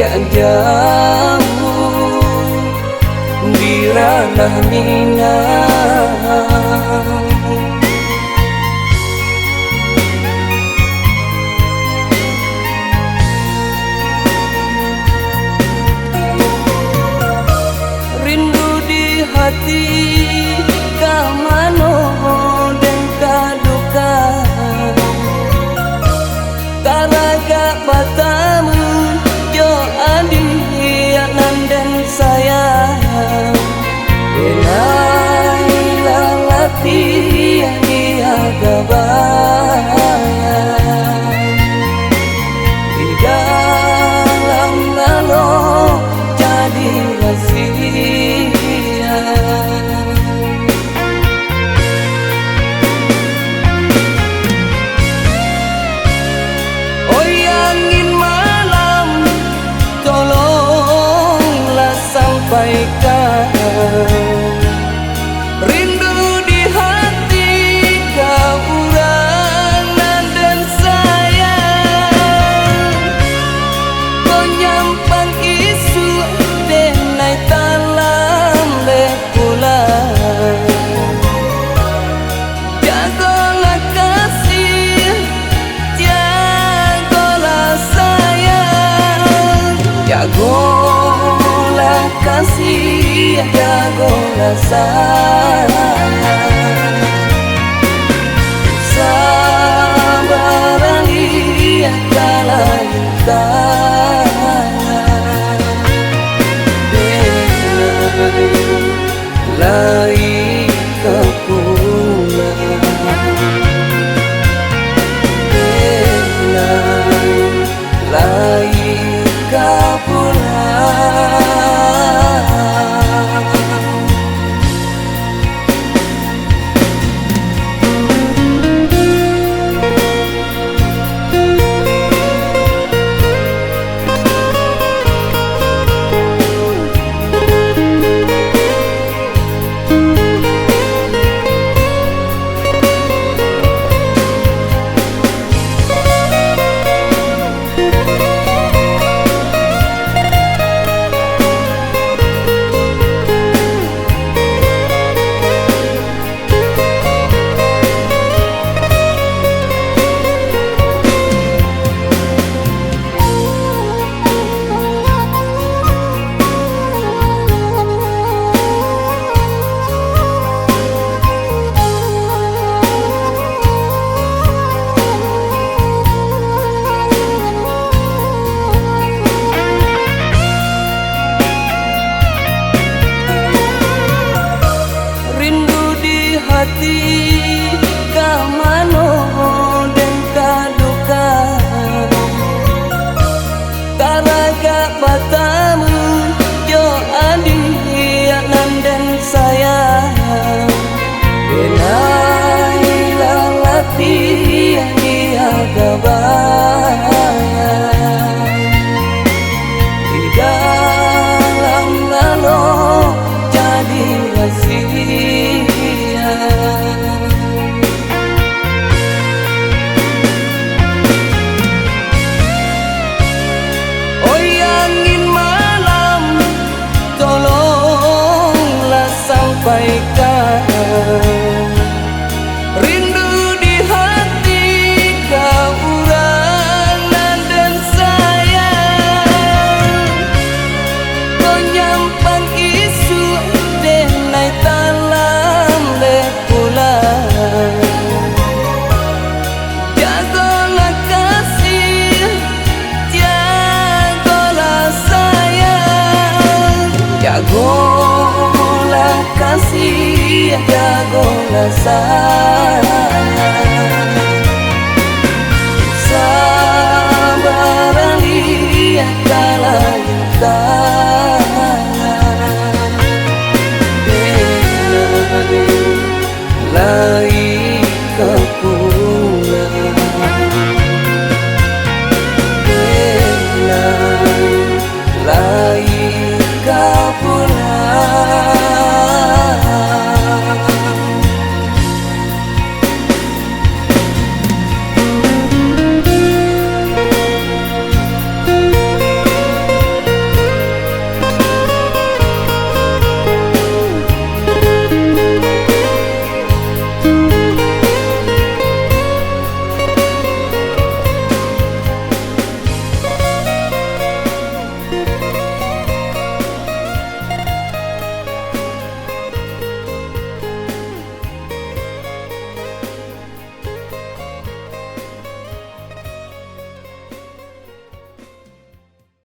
yang jauh di ranah Minang. Rindu di hati kamano dan kaduka, karaga batamu yo adi anan dan sayang. Enai lalati dia gabayang di dalam lalo jadi rahasia. Oh angin malam, tolonglah sampaikan rindu di hati kau urangan dan sayang. Kau nyampang isu denai talam lekulan, jagolah kasih, jagolah sayang. Jagolah kasih, jagolah sayang. Sabaran dia kalah lai kepulang, lai kepulang. Hati kamano dan kaduka, karaga batamu yo adi anan dan sayang. Enai lalati dia gabayang di dalam lalo jadi rahasia. Oh angin malam, tolonglah sampaikan rindu di hati kau urangan dan sayang. Kau nyampang isu denai talam lekulan, jagolah kasih, jagolah sayang. Jagolah kasih, jagolah sayang.